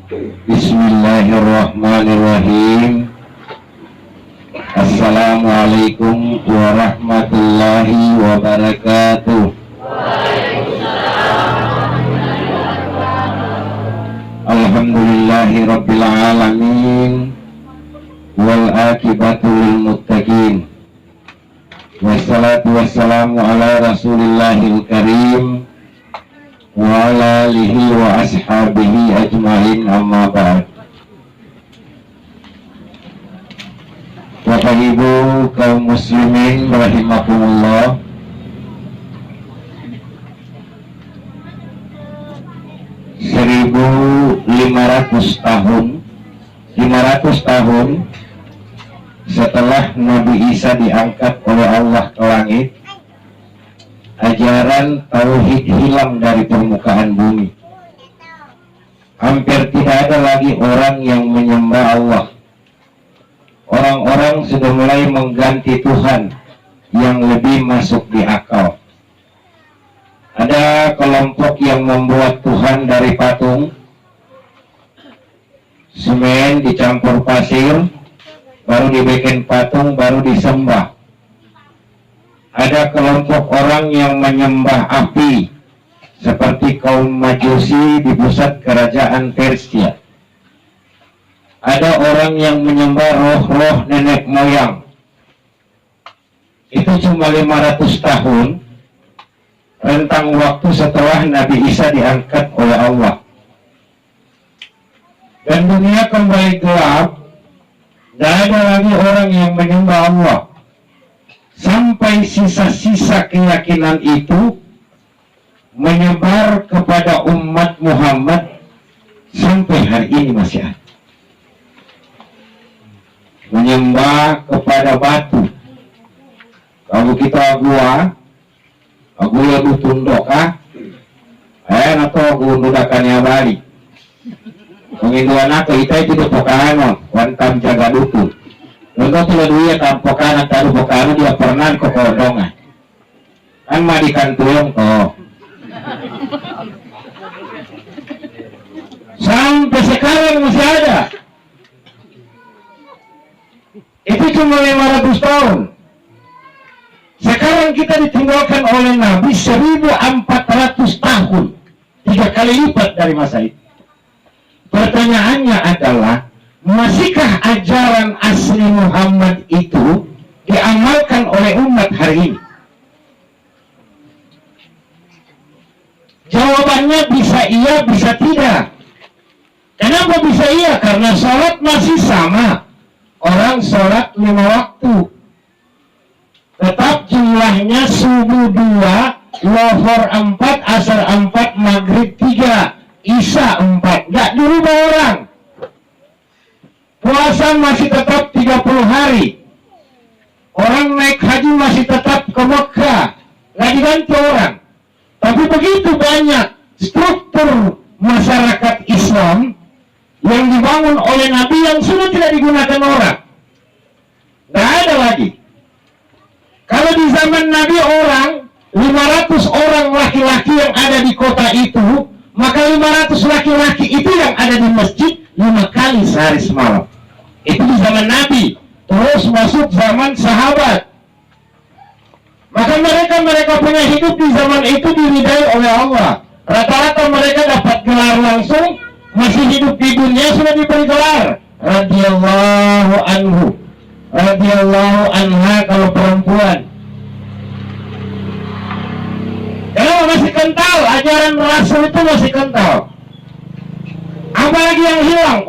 Bismillahirrahmanirrahim. Assalamualaikum warahmatullahi wabarakatuh. Alhamdulillahi rabbil alamin, wal akibatu lil muttaqin, wassalatu wassalamu ala rasulillahil karim wa ala alihi wa ashabihi ajmain, amma ba'd. Bapak Ibu kaum muslimin rahimakumullah, lima ratus tahun setelah Nabi Isa diangkat oleh Allah ke langit, ajaran tauhid hilang dari permukaan bumi. Hampir tidak ada lagi orang yang menyembah Allah. Orang-orang sudah mulai mengganti Tuhan yang lebih masuk di akal. Ada kelompok yang membuat Tuhan dari patung, semen dicampur pasir, baru dibikin patung, baru disembah. Ada kelompok orang yang menyembah api, seperti kaum Majusi di pusat kerajaan Persia. Ada orang yang menyembah roh-roh nenek moyang. Itu cuma 500 tahun rentang waktu setelah Nabi Isa diangkat oleh Allah. Dan dunia kembali gelap, tidak ada lagi orang yang menyembah Allah. Sampai sisa-sisa keyakinan itu menyebar kepada umat Muhammad sampai hari ini masih ada. Menyembah kepada batu. Kalau kita gua lagu tunduk atau gua undudakannya Bali. Penginduan aku itu pokano, wantam jaga duku. Untuk tulah duya tampokana taruh pokano dia pernah ke kodongan. Kan madikan tuyong kok. Sampai sekarang masih ada. Itu cuma 500 tahun. Sekarang kita ditinggalkan oleh Nabi 1400 tahun. 3 kali lipat dari masa itu. Pertanyaannya adalah, masihkah ajaran asli Muhammad itu diamalkan oleh umat hari ini? Jawabannya bisa iya, bisa tidak. Kenapa bisa iya? Karena sholat masih sama. Orang sholat 5 waktu. Tetap jumlahnya subuh 2, lohor 4, asar 4, maghrib 3, isya 4. Gak dirubah orang. Puasa masih tetap 30 hari. Orang naik haji masih tetap ke Mekah. Gak diganti orang. Tapi begitu banyak struktur masyarakat Islam yang dibangun oleh Nabi yang sudah tidak digunakan orang. Gak ada lagi. Kalau di zaman Nabi orang 500 orang laki-laki yang ada di kota itu, maka 500 laki-laki itu yang ada di masjid 5 kali sehari semalam. Itu di zaman Nabi. Terus masuk zaman sahabat. Maka mereka punya hidup di zaman itu diridai oleh Allah. Rata-rata mereka dapat gelar langsung, masih hidup di dunia sudah diberi gelar radhiyallahu anhu, radhiyallahu anha kalau perempuan. Kalau masih kental, ajaran Rasul itu masih kental. Apalagi yang hilang?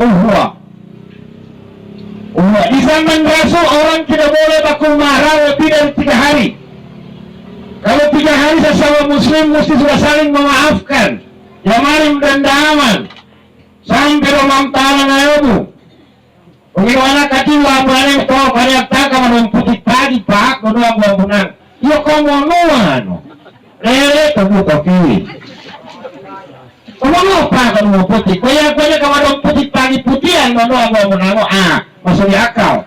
Di zaman Rasul orang tidak boleh baku marah lebih dari 3 hari. Kalau 3 hari sesama muslim mesti sudah saling memaafkan, jamarim dan daman, sampai romam tanah nayobu. Bagaimana katiwa berani to banyak tak kamu putih pagi pak, kedua buang bunang. Yo kamu nuan, lele kamu toki. Kamu lupa kamu putih, banyak kamu putih pagi putihan, kedua buang bunang. Masuk di akal.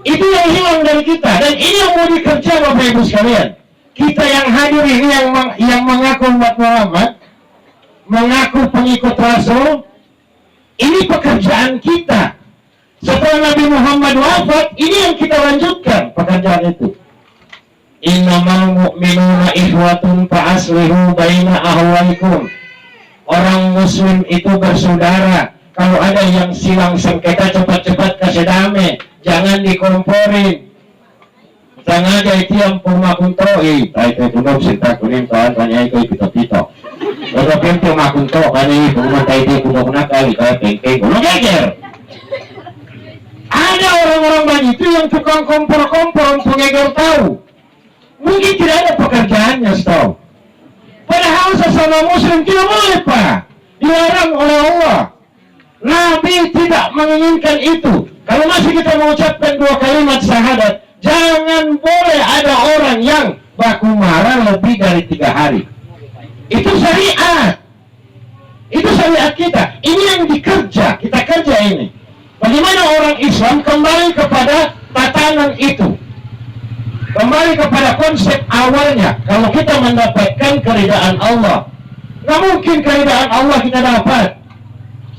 Itu yang hilang dari kita, dan ini yang mau dikerja Bapak Ibu sekalian. Kita yang hadir ini yang mengaku umat Muhammad, mengaku pengikut Rasul, ini pekerjaan kita. Setelah Nabi Muhammad wafat, ini yang kita lanjutkan pekerjaan itu. Innamal mu'minuna ikhwatun fa'aslihu baina ahwaikum. Orang muslim itu bersaudara. Kalau ada yang silang sengketa, cepat-cepat kasih damai, jangan dikomporin. Jangan ada itu yang pumakuntoi. Itu puno cerita kuning kawan tanya itu pito-pito. Kalau pintu makunto kali puno itu puno kali kayak pengkeng, puno geger. Ada orang-orang begitu yang tukang kompor-kompor, pengeger tahu. Mungkin tidak ada pekerjaannya, setahu. Padahal sesama muslim tidak boleh, Pak. Dilarang oleh Allah. Nabi tidak menginginkan itu. Kalau masih kita mengucapkan 2 kalimat syahadat, jangan boleh ada orang yang baku marah lebih dari 3 hari. Itu syariat. Itu syariat kita. Ini yang dikerja, kita kerja ini. Bagaimana orang Islam kembali kepada tatanan itu? Kembali kepada konsep awalnya. Kalau kita mendapatkan keridaan Allah, nggak mungkin keridaan Allah kita dapat.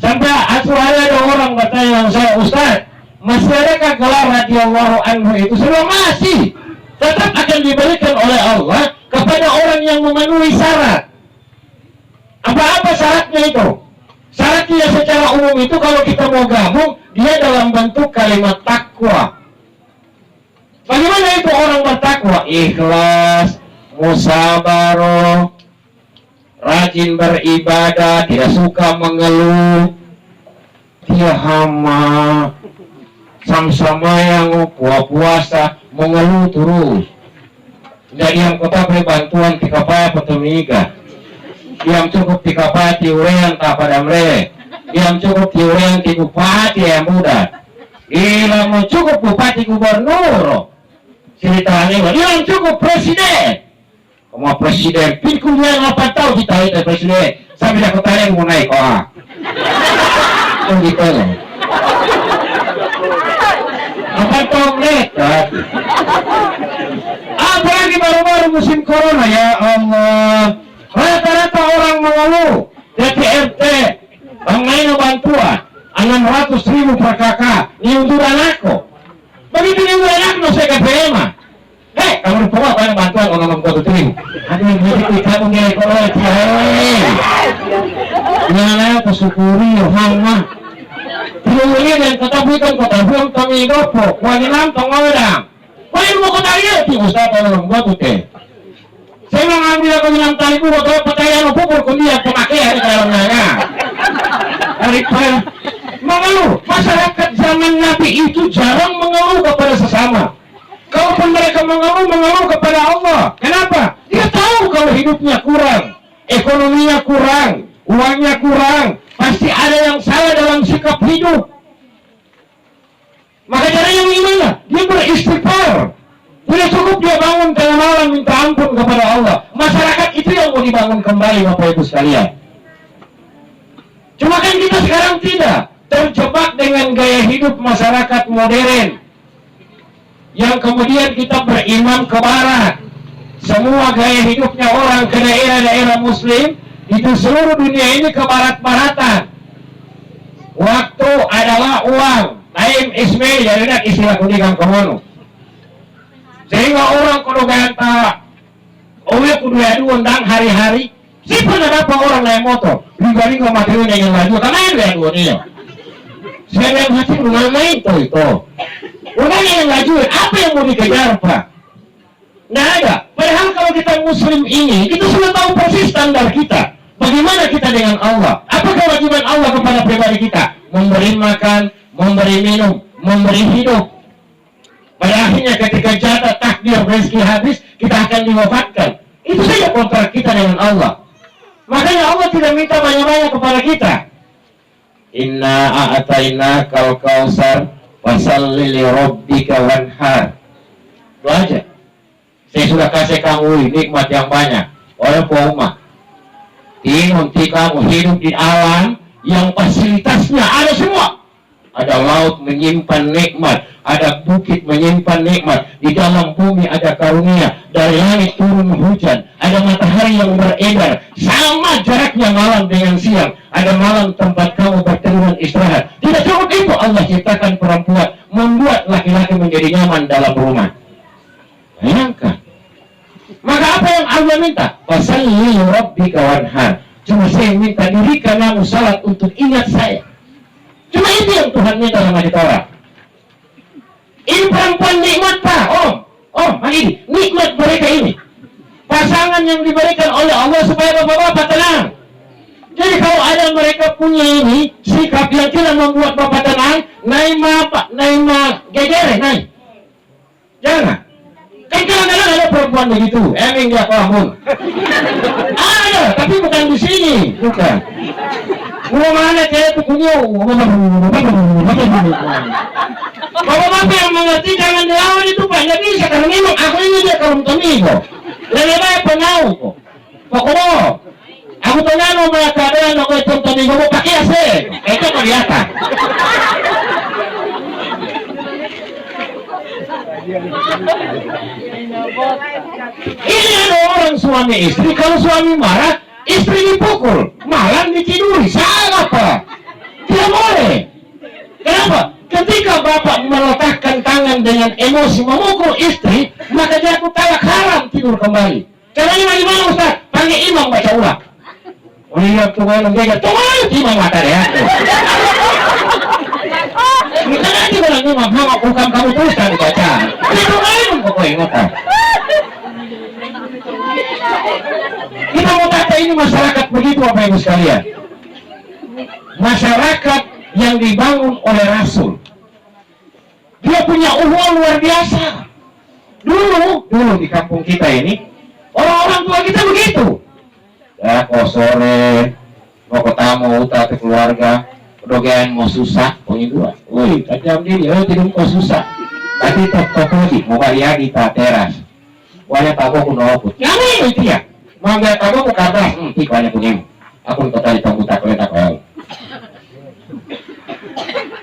Sampai ada orang bertanya saya, Ustaz, masih adakah gelar radhiyallahu anhu itu? Sudah masih. Tetap akan diberikan oleh Allah kepada orang yang memenuhi syarat. Apa-apa syaratnya itu? Syaratnya secara umum itu kalau kita mau gabung, dia dalam bentuk kalimat takwa. Bagaimana itu orang bertakwa? Ikhlas, musabaroh, rajin beribadah, tidak suka mengeluh, dia hama, sama-sama yang puasa, mengeluh terus. Jadi yang kota beri bantuan tika paya petumiga, yang cukup tika paya tiurean tak pada mereka, yang cukup tiurean ti bupati yang muda, ilang mau cukup bupati gubernur. Ceritanya yang cukup presiden, sama presiden pinkunya 8 tahun kita itu presiden sampai dah kotanya mau naik itu gitu loh. 8 tahun mereka apalagi baru-baru musim corona, ya Allah, rata-rata orang mengeluh. DPRT mengenai bantuan 600.000 per kakak ini untuk anakku. Begitu yang enak no saya KPM. Kamu lupa apa yang bantuan orang kau tuh. Aduh, jadi kamu nilai kolej ya. Jangan aku syukuri hama. Tiurin dan kota bukan kota buang kami dopo. Wajilam tong orang. Paling mau kota dia ti Ustaz orang kau tuh. Saya mengambil aku dalam taliku kota percaya pupur kuliah pemakai hari dalam naga. Daripada mengeluh, masyarakat zaman Nabi itu jarang mengeluh kepada sesama. Kalaupun mereka mengeluh kepada Allah. Kenapa? Dia tahu kalau hidupnya kurang, ekonominya kurang, uangnya kurang, pasti ada yang salah dalam sikap hidup. Maka caranya gimana? Dia beristighfar. Tidak cukup dia bangun tengah malam minta ampun kepada Allah. Masyarakat itu yang mau dibangun kembali, Bapak Ibu sekalian. Cuma kan kita sekarang tidak, terjebak dengan gaya hidup masyarakat modern yang kemudian kita beriman ke barat. Semua gaya hidupnya orang ke daerah-daerah muslim itu seluruh dunia ini ke barat-baratan. Waktu adalah uang, time is money, jadi nak istilah kundikan kemono. Sehingga orang kudu ganta oleh kudu adu undang hari-hari. Siapa nak dapat orang naik motor liga-liga materinya yang laju karena yang dua dia. Saya yang hati rumah main itu. Orang yang lajuin, apa yang mau dikejar, Pak? Nggak ada. Padahal kalau kita muslim ini, kita sudah tahu persis standar kita. Bagaimana kita dengan Allah? Apa kewajiban Allah kepada pribadi kita? Memberi makan, memberi minum, memberi hidup. Pada akhirnya ketika jatah takdir rezeki habis, kita akan diwafatkan. Itu saja kontrak kita dengan Allah. Makanya Allah tidak minta banyak-banyak kepada kita. Inna a'atayna kal kausar wasalli li rabbika wanhar. Itu aja. Saya sudah kasih kamu nikmat yang banyak oleh Poma. Ini nanti kamu hidup di alam yang fasilitasnya ada semua. Ada laut menyimpan nikmat, ada bukit menyimpan nikmat, di dalam bumi ada karunia, dari langit turun hujan, ada ada matahari yang beredar, sama jaraknya malam dengan siang. Ada malam tempat kamu berteduh istirahat. Tidak cukup itu, Allah ciptakan perempuan, membuat laki-laki menjadi nyaman dalam rumah. Bayangkan. Maka apa yang Allah minta? Fasalli rabbika wanhar. Cuma saya minta dirikan kamu salat untuk ingat saya. Cuma itu yang Tuhan minta sama kita orang. Ini perempuan nikmat Pak, Om, ini nikmat mereka ini. Pasangan yang diberikan oleh Allah supaya bapak-bapak tenang. Jadi kalau ada mereka punya ini sikap yang tidak membuat bapak tenang, naima gegere, jangan. Kan kadang-kadang ada perempuan begitu, emang dia kamu. Ada, tapi bukan di sini, bukan. Mau mana kayak itu punya, bapak-bapak yang mengerti jangan dilawan itu Pak, nggak bisa karena memang aku ini dia kaum temigo. Lebih baik penau kok. Pokoknya aku tanya nomor keadaan aku itu temigo mau pakai AC, itu kelihatan. Ini ada orang suami istri, kalau suami marah, istri dipukul, malam ditiduri, salah Pak. Tidak boleh. Kenapa? Ketika bapak meletakkan tangan dengan emosi memukul istri, maka dia aku talak, haram tidur kembali. Caranya gimana Ustaz? Panggil imam baca ulang. Oh iya, Tuhan imam mata ya. Kita nanti bilang imam, bukan kamu teruskan dibaca. Itu imam pokoknya ngotot. Kita mau kata ini masyarakat begitu apa ibu sekalian? Masyarakat yang dibangun oleh Rasul. Dia punya ukhuwah luar biasa. Dulu di kampung kita ini, orang-orang tua kita begitu. Ya, kok sore, mau ketemu ke keluarga, dogen mau susah, punya dua. Woi, tajam diri, tidak mau susah. Tadi tok lagi, mau kalian di teras. Wanya tahu aku nolput. Kami itu ya. Mangga tahu aku kabas, banyak punya. Aku tadi tahu tak kau.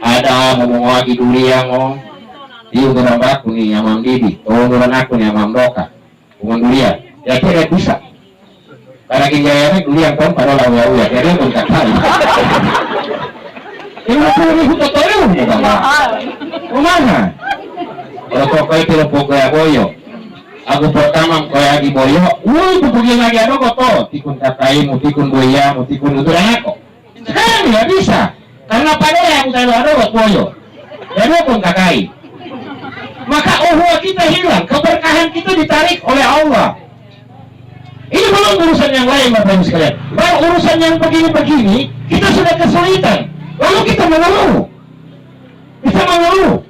Ada ngomong lagi dulu yang ngomong. Dia udah aku nih yang Didi, tolong aku nih yang Doka, ngomong dulu ya kira bisa. Karena kinjayanya dulu yang kon pada lawu ya, kira pun tak tahu. Ini aku tahu bukan? Kemana? Kalau toko itu pokoknya boyo. Aku pertama kaya di boyo, bukan lagi ada kok tikun kakaimu, tikun boyamu, tikun itu aku. Sekarang nggak bisa, karena pada yang saya ada buat boyo, jadi pun kakai. Maka ukhuwah kita hilang, keberkahan kita ditarik oleh Allah. Ini belum urusan yang lain Bapak Ibu sekalian. Baru urusan yang begini-begini, kita sudah kesulitan. Lalu kita mengeluh.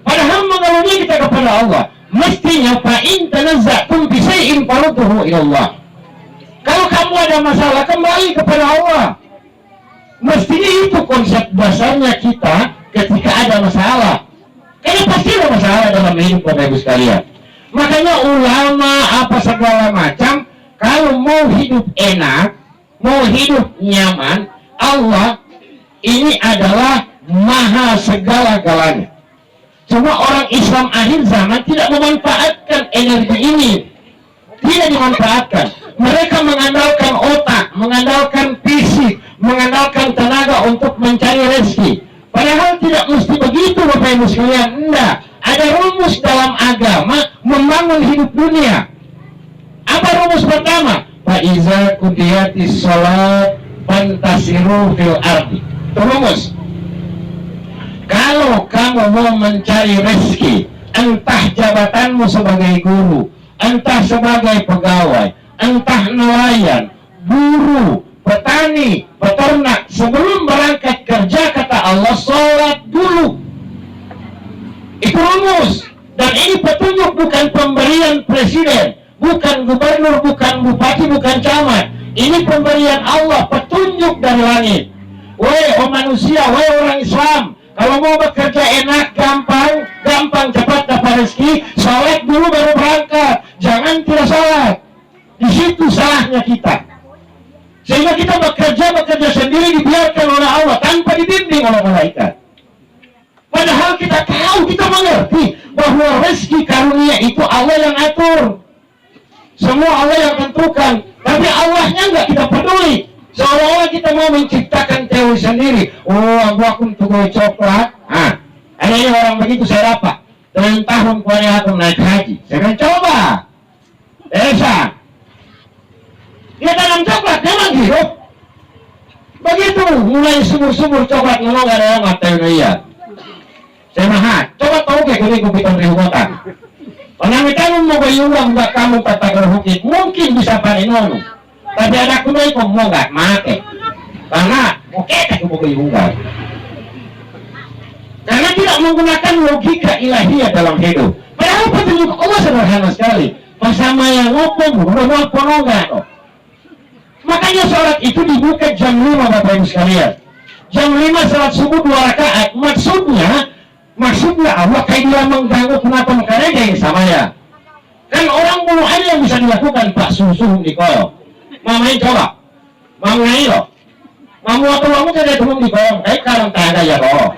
Padahal mengeluhnya kita kepada Allah. Mestinya fa'in tanazza'tum bi syai'in farudduhu ila Allah. Kalau kamu ada masalah, kembali kepada Allah. Mestinya itu konsep dasarnya kita ketika ada masalah. Karena pasti ada masalah dalam hidup Bapak Ibu sekalian. Makanya ulama apa segala macam, kalau mau hidup enak, mau hidup nyaman, Allah ini adalah maha segala-galanya. Cuma orang Islam akhir zaman tidak memanfaatkan energi ini. Tidak dimanfaatkan. Mereka mengandalkan otak, mengandalkan fisik, mengandalkan tenaga untuk mencari rezeki. Padahal tidak mesti begitu Bapak Ibu sekalian. Enggak. Ada rumus dalam agama membangun hidup dunia. Apa rumus pertama? Fa'iza qudiyatis shalat fantasiru fil ardi. Itu rumus. Kalau kamu mau mencari rezeki, entah jabatanmu sebagai guru, entah sebagai pegawai, entah nelayan, buruh, petani, peternak, sebelum berangkat kerja kata Allah, sholat dulu. Itu rumus. Dan ini petunjuk, bukan pemberian presiden, bukan gubernur, bukan bupati, bukan camat. Ini pemberian Allah, petunjuk dari langit. Woi manusia, woi orang Islam, kalau mau bekerja enak, gampang cepat dapat rezeki, sholat dulu baru berangkat. Jangan tidak sholat. Di situ salahnya kita. Sehingga kita bekerja sendiri dibiarkan oleh Allah tanpa dibimbing oleh malaikat. Padahal kita tahu, kita mengerti bahwa rezeki karunia itu Allah yang atur. Semua Allah yang tentukan. Tapi Tapi Allahnya nggak kita peduli. Seolah-olah kita mau menciptakan teori sendiri. Oh, aku untuk coklat. Ada orang begitu saya dapat. Dan tahun kemarin aku naik haji. Saya akan coba. Esa. Dia tanam coklat, memang hidup. Begitu, mulai sumur-sumur coklat memang gak ada yang ngatain iya. Saya mahat, coba tahu kayak gini kupitan rihutan. Penamitan mau bayulang gak kamu katakan hukit, mungkin bisa paninono. Tapi ada kunai kok mau gak make. Karena mau kita mau bayulang. Karena tidak menggunakan logika ilahiyah dalam hidup. Padahal petunjuk Allah sederhana sekali. Bersama yang ngopong, ngopong enggak. Makanya sholat itu dibuka jam 5 Bapak Ibu sekalian. Jam 5 sholat subuh 2 rakaat. Maksudnya Allah kayak dia mengganggu kenapa makanya kayak sama ya. Kan orang mulu aja yang bisa dilakukan Pak susu di koyo. Mamain coba. Mamain lo. Mamu atau kamu tidak turun di koyo. Kayak karang tanda ya kok.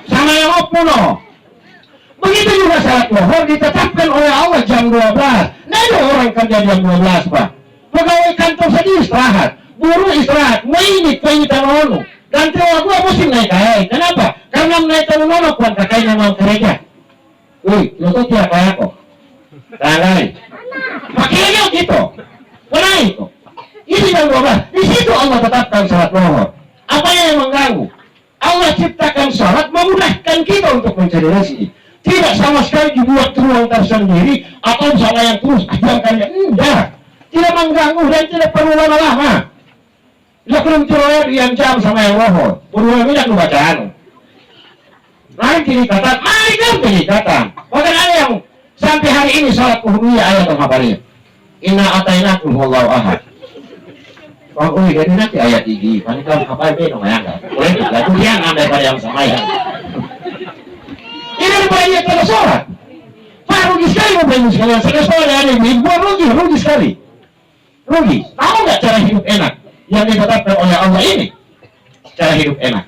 Sama yang opun lo. Begitu juga salat zuhur ditetapkan oleh Allah jam 12. Nah ada orang kerja jam 12 Pak. Pegawai kantor saja istirahat, buruh istirahat, mainit nono. Dan tewa gua mesti naik kaya. Kenapa? Karena naik nono kuat kakaknya mau gereja. Wih, lo tuh tiap kaya kok. Tangan. Makanya gitu. Mana itu? Ini jam 12. Di situ Allah tetapkan salat zuhur. Apa yang mengganggu? Allah ciptakan salat memudahkan kita untuk mencari rezeki. Tidak sama sekali dibuat ruang tersendiri atau sama yang terus ajarkannya. Enggak. Tidak mengganggu dan tidak perlu lama-lama. Tidak perlu tiroir yang jam sama yang lohor. Perlu minyak lu bacaan. Mari kini kata, mari kini kata. Bahkan ada yang sampai hari ini salat kuhumiyah ayat al-Habariyah. Inna atainakum wallahu ahad. Wah, jadi nanti ayat ini. Kan itu apa ini namanya? Boleh juga. Itu yang ada pada yang sama ya. Ini daripada dia kalau sholat. Pak, rugi sekali Bapak Ibu sekalian. Saya sholat hari ini, rugi sekali. Rugi. Tahu nggak cara hidup enak yang ditetapkan oleh Allah ini? Cara hidup enak.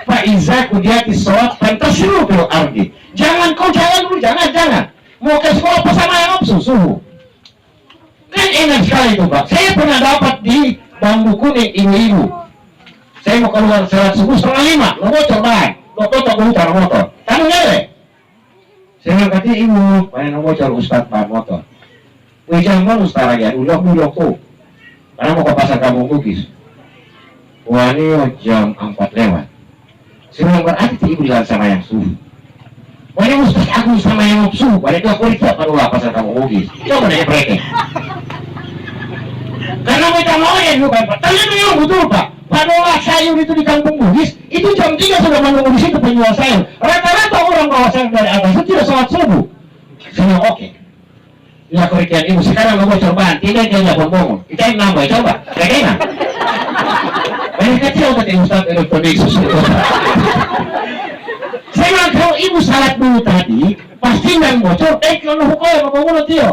Pak Iza kudiati sholat fantasiru fil ardi. Jangan kau jalan dulu, jangan. Mau ke sekolah pesama yang suhu. Kan enak sekali itu Pak. Saya pernah dapat di Bambu Kuning ibu-ibu. Saya mau keluar sholat subuh 4:30. Lo bocor bahan. Lo potong motor motor. Kamu nyele. Saya kata ibu, mana bocor Ustadz bahan motor. Jangan Ustaz lagi, ulok tuh. Karena mau ke pasar Kampung Bugis. Wah ini jam 4 lewat. Saya berarti ibu bilang sama yang subuh. Wah ini Ustaz aku sama yang subuh. Wah itu aku tidak perlu pasar Kampung Bugis. Coba nanya mereka. Karena mereka mau ya bukan Pak. Tapi memang betul Pak. Pada sayur itu di Kampung Bugis, itu jam 3 sudah menunggu di situ penjual sayur. Rata-rata orang bawa sayur dari atas itu tidak sholat subuh. Saya oke. Ya kurikian ibu sekarang mau cobaan tidak dia bangun kita yang nambah coba bagaimana banyak kecil tadi Ustaz elektronik susu. Saya bilang kalau ibu salat dulu tadi pasti yang bocor kalau hukum yang bangun dia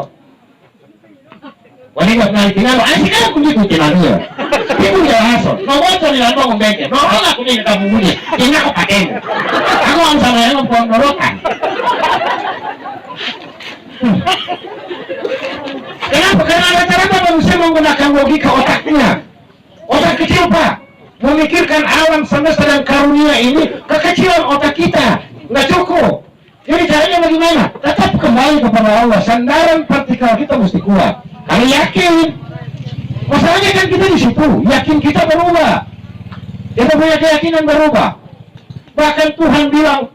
wali nggak kenal tinggal asik kan aku ngikutin dia ibu jangan hasol mau bocor di dalam bangun bengkel mau aku nih kamu bunyi ini aku pakai aku sama yang ngomong norokan. Kenapa? Karena ada cara manusia menggunakan logika otaknya. Otak kecil Pak. Memikirkan alam semesta dan karunia ini kekecilan otak kita. Nggak cukup. Jadi caranya bagaimana? Tetap kembali kepada Allah. Sandaran vertikal kita mesti kuat. Kalau yakin. Masalahnya kan kita di situ. Yakin kita berubah. Kita punya keyakinan berubah. Bahkan Tuhan bilang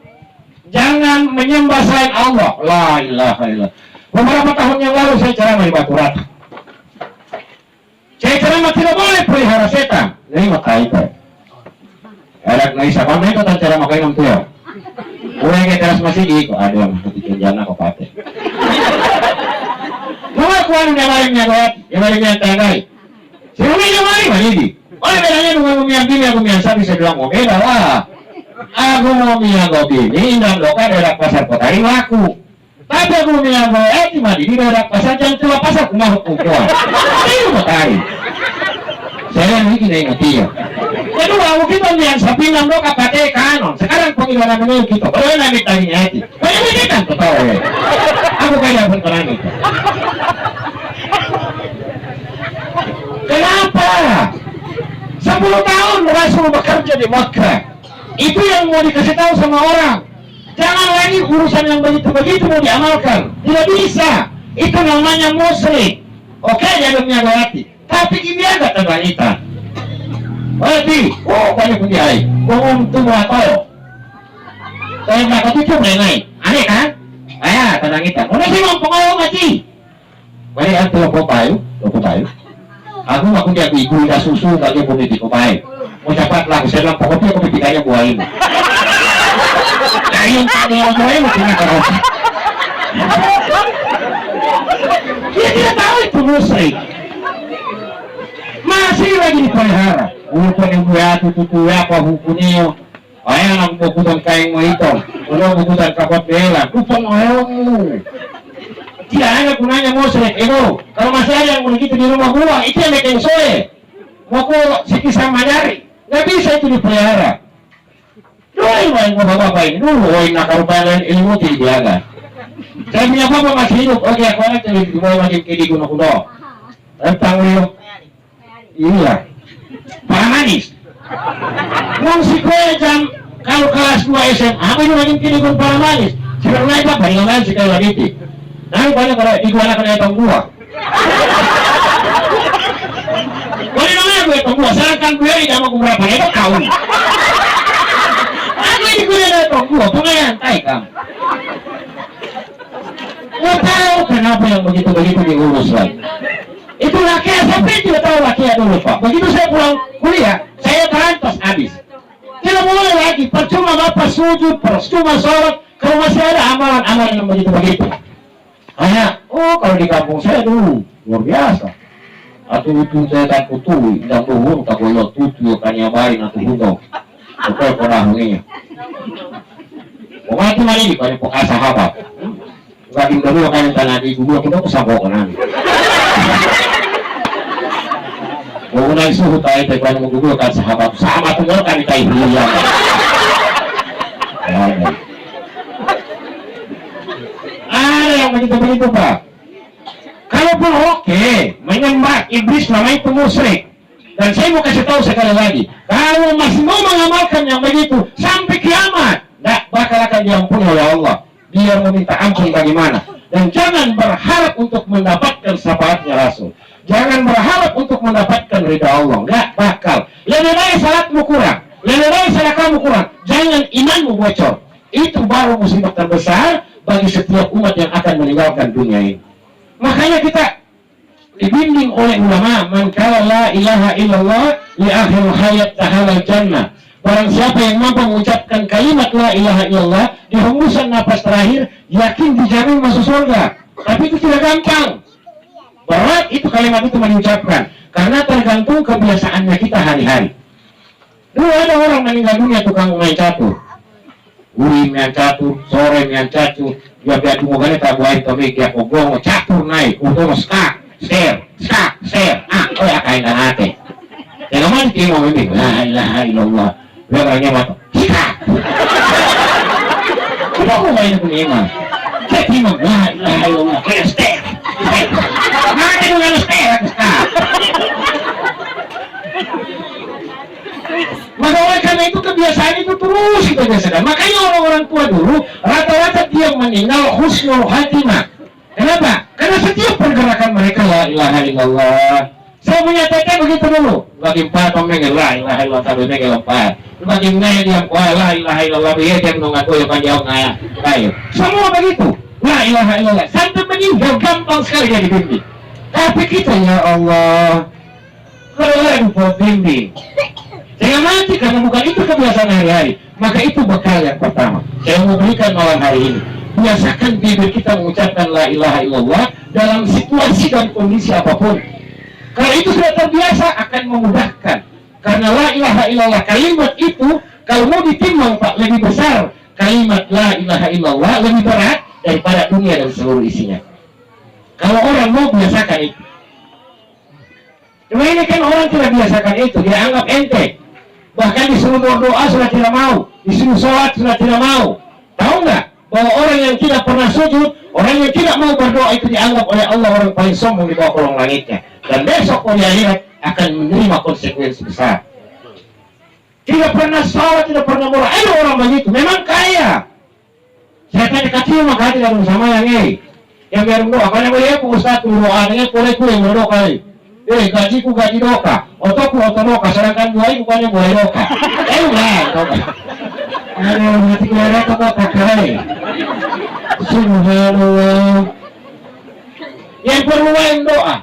jangan menyembah selain Allah. La ilaha illallah. Beberapa tahun yang lalu saya ceramah di Batu Rata. Saya ceramah tidak boleh pelihara setan. Ini maka itu. Ada naisa kami itu tak ceramah kayak nanti ya. Mulai ke teras masih di kok ada yang ketika jana kok pakai. Mama kuan yang lainnya tanggai. Saya yang lain di. Oleh bedanya dengan memiambing aku mian sapi saya bilang oh beda lah. Aku mau miago bini dan loka daerah pasar kota ini laku. Tapi aku miago di madi di daerah pasar jangan cuma pasar kumah ukuran. Ini mau tarik. Saya yang bikin ingat dia. Kedua, aku kita mian sapi dan loka pakai kanon. Sekarang pengirahan ini kita. Kalau yang nanti tanya itu, banyak kan ketawa. Aku kayak pun terang itu. 10 tahun Rasul bekerja di Makkah. Itu yang mau dikasih tahu sama orang. Jangan lagi urusan yang begitu-begitu mau diamalkan. Tidak bisa. Itu namanya musyrik. Oke, dia menyadarati. Tapi ini agak terbanita. Berarti, banyak pun dia. Ngomong tu atau. Saya nggak itu naik. Aneh kan? Ayah, tenang kita. Udah sih ngomong pengawal mati. Mari aku lo payu. Aku nggak punya ibu dah susu tak dia pun di kopai. Mau cepatlah, saya bilang pokoknya aku pikirnya buah ini. Kayu tadi yang buah ini punya kerja. Dia tidak tahu itu musyrik. Masih lagi dipelihara. Walaupun yang buah tutu apa hukumnya. Ayah nak bukutan kain mau itu. Kalau bukutan kapot bela, kupang ayahmu. Tidak ada gunanya musyrik itu. Kalau masih ada yang begitu di rumah gua, itu yang bikin soe. Mau ku sikit sama jari, nggak bisa itu dipelihara. Doain main bapak-bapak ini dulu, nakar rupanya ilmu tidak dijaga. Saya punya bapak masih hidup, oke aku anak jadi di bawah masih di gunung kudo. Tentang Leo, iya, Paramanis. Mau si kue jam kalau kelas 2 SMA, apa itu makin kiri gunung Paramanis? Sekarang naik bapak, yang lain sekali lagi. Nah, banyak kalau digunakan oleh tong gua. Boleh namanya gue tong gua, sedangkan gue tidak mau berapa itu kaum. Aku digunakan oleh tong gua, pengantai kamu. Nggak tahu kenapa yang begitu-begitu diurus lagi. Itu laki SMP tidak tahu laki dulu Pak. Begitu saya pulang kuliah, saya terantos habis. Tidak boleh lagi, percuma bapak sujud, percuma sholat, kalau masih ada amalan-amalan yang begitu-begitu. Hanya, kalau di kampung saya dulu luar biasa. Atau itu saya tak kutui, tidak bohong, tak boleh tutu, kanyabarin atau hudong. Oke, konahunginya. Pokoknya itu mari di pada poka sahabat. Gak dulu kan tanah di gua kita kesambok kan. Mau naik suhu tahu itu kan mau gua kan sahabat sama tuh kan kita hilang. Ada yang begitu-begitu Pak. Kalaupun oke, menyembah iblis namanya itu musyrik. Dan saya mau kasih tahu sekali lagi, kalau masih mau mengamalkan yang begitu sampai kiamat, tidak bakal akan diampuni oleh Allah. Dia meminta ampun bagaimana. Dan jangan berharap untuk mendapatkan syafaatnya Rasul. Jangan berharap untuk mendapatkan ridha Allah. Tidak bakal. Lebih baik salatmu kurang, lebih baik sedekahmu kurang. Jangan imanmu bocor. Itu baru musibah terbesar bagi setiap umat yang akan meninggalkan dunia ini. Makanya kita dibimbing oleh ulama, man qala la ilaha illallah li akhir hayat tahalal jannah. Barang siapa yang mampu mengucapkan kalimat la ilaha illallah di hembusan napas terakhir, yakin dijamin masuk surga. Tapi itu tidak gampang. Berat itu kalimat itu mengucapkan, karena tergantung kebiasaannya kita hari-hari. Dulu ada orang meninggal dunia tukang main catur. Uri main catur, sore main catur, dia biar dumogane tabuain tomik ya kogong catur naik, utama skak, ser, ya kain dan hati. Yang mana dia mau bimbing, la ilaha illallah, dia orangnya mata, skak. Kenapa aku main pun iman? Saya timang, la ilaha illallah, kayak ser, mana itu yang ser, skak. Maka oleh karena itu kebiasaan itu terus kita biasakan. Makanya orang-orang tua dulu rata-rata dia meninggal husnul khatimah. Kenapa? Karena setiap pergerakan mereka la ilaha illallah. Saya punya teteh begitu dulu. Bagi empat pemengel la ilaha illallah tapi mengel empat. Bagi naya diam kuah la ilaha illallah biar dia menunggu aku yang panjang naya. Baik. Semua begitu. La ilaha illallah. Sampai meninggal gampang sekali dia dibimbing. Tapi kita ya Allah, kalau lagi bimbing. Jangan mati karena bukan itu kebiasaan hari-hari. Maka itu bekal yang pertama saya mau berikan malam hari ini. Biasakan bibir kita mengucapkan la ilaha illallah dalam situasi dan kondisi apapun. Kalau itu sudah terbiasa akan memudahkan. Karena la ilaha illallah kalimat itu kalau mau ditimbang Pak lebih besar. Kalimat la ilaha illallah lebih berat daripada dunia dan seluruh isinya. Kalau orang mau biasakan itu. Cuma ini kan orang tidak biasakan itu, dia anggap ente. Bahkan disuruh berdoa sudah tidak mau, disuruh sholat sudah tidak mau. Tahu nggak bahwa orang yang tidak pernah sujud, orang yang tidak mau berdoa itu dianggap oleh Allah orang paling sombong di bawah kolong langitnya. Dan besok di akhirat akan menerima konsekuensi besar. tidak pernah sholat, tidak pernah bola. Ada orang begitu, memang kaya. Saya tanya kecil maka tidak sama yang biar doa. Karena boleh aku Ustaz doa, dengan boleh ku yang doa kali. Gajiku gaji doka, otoku oto doka, sedangkan buahnya bukannya buah doka. Enggak, doka. Aduh, mati kira ke doka kali. Subhanallah. Yang perlu yang doa.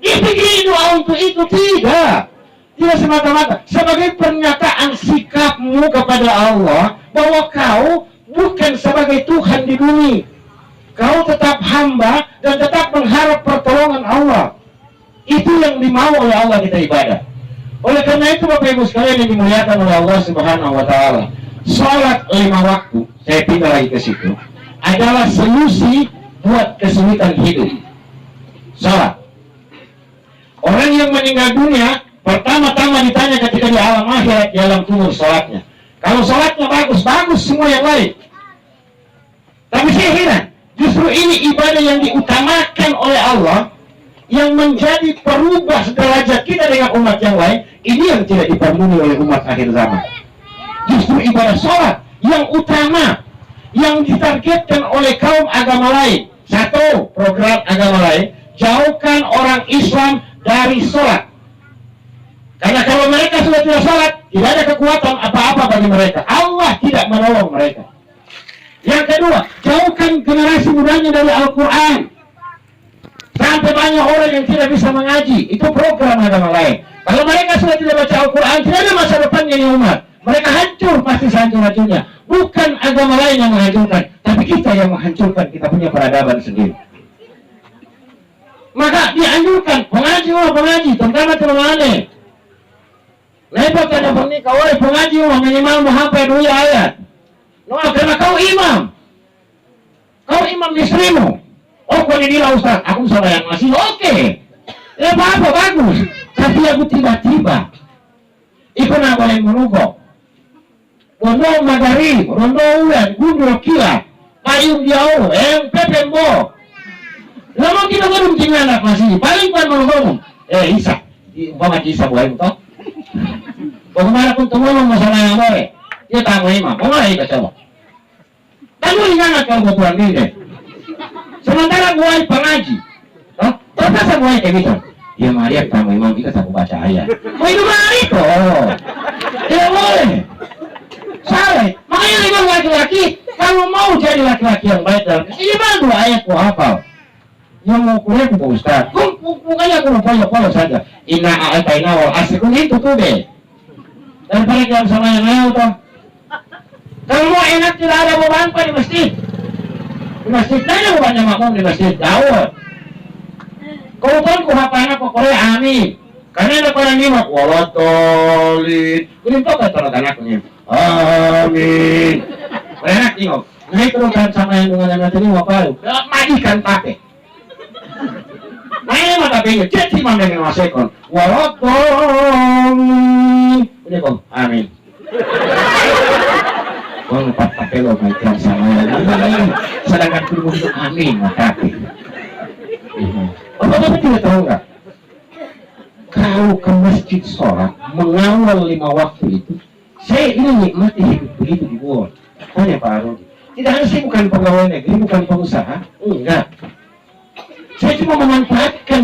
Dipikir doa untuk itu tidak. Tidak semata-mata sebagai pernyataan sikapmu kepada Allah bahwa kau bukan sebagai Tuhan di bumi. Kau tetap hamba dan tetap mengharap pertolongan Allah. Itu yang dimau oleh Allah kita ibadah. Oleh karena itu Bapak Ibu sekalian yang dimuliakan oleh Allah Subhanahu wa taala, salat 5 waktu, saya pindah lagi ke situ, adalah solusi buat kesulitan hidup. Salat. Orang yang meninggal dunia pertama-tama ditanya ketika di alam akhirat, di alam kubur salatnya. Kalau salatnya bagus, bagus semua yang lain. Tapi saya heran, justru ini ibadah yang diutamakan oleh Allah, yang menjadi perubah derajat kita dengan umat yang lain, ini yang tidak dipenuhi oleh umat akhir zaman. Justru ibadah sholat yang utama, yang ditargetkan oleh kaum agama lain. Satu program agama lain, jauhkan orang Islam dari sholat. Karena kalau mereka sudah tidak sholat, tidak ada kekuatan apa-apa bagi mereka. Allah tidak menolong mereka. Yang kedua, jauhkan generasi mudanya dari Al-Quran. Sampai banyak orang yang tidak bisa mengaji. Itu program agama lain. Kalau mereka sudah tidak baca Al-Quran, tidak ada masa depannya di umat. Mereka hancur, pasti hancur-hancurnya. Bukan agama lain yang menghancurkan, tapi kita yang menghancurkan. Kita punya peradaban sendiri. Maka dianjurkan pengaji, pengaji, terutama teman-teman. Lepas ada pernikah, oleh pengaji minimal menghafal 2 ayat. Karena kau imam. Kau imam istrimu. Oh, kalau dia Ustaz, aku sama yang masih oke. Ya apa-apa, bagus. Tapi aku tiba-tiba itu nak boleh menunggu. Rondo magari, rondo ulan, gundul kila, payung jauh, pepembo. Lama kita belum tinggal anak masih, paling kan menunggu. Isa, umpama Isa boleh toh. Bagaimana pun tunggu masalah yang boleh. Dia tahu imam, boleh kita coba. Lalu ingat kalau buat ini. Sementara gue pengaji, terus saya gue kayak gitu. Ya Maria kamu imam kita tak baca ayat. Oh itu mari toh. Tidak boleh. Salah. Makanya imam laki-laki kalau mau jadi laki-laki yang baik dalam ini mah 2 ayat ku hafal. Yang mau kuliah ku Ustaz. Bukannya aku mau follow saja. Inna a'taina wal asr itu tuh deh. Dan pada sama yang lain toh. Kalau mau enak tidak ada beban di masjid. Di masjid tanya banyak makmum di masjid Dawud. Kalau kan ku hafalnya pokoknya amin. Karena ada pada nyimak walatolin. Kuning tau kan tolong anaknya. Amin. Enak tengok. Nah itu kan sama yang dengan anak ini wapal. Madikan pakai. Nah mata pengen jadi mana yang masekon. Walatolin. Udah kok. Amin. Kau lupa pakai lo macam sama yang sedangkan kudu itu amin makasih. Bapak tidak tahu nggak? Kalau ke masjid sholat mengawal 5 waktu itu, saya ini nikmati hidup begitu di luar. Tanya Pak Arun. Tidak hanya saya bukan pegawai negeri, bukan pengusaha, enggak. Saya cuma memanfaatkan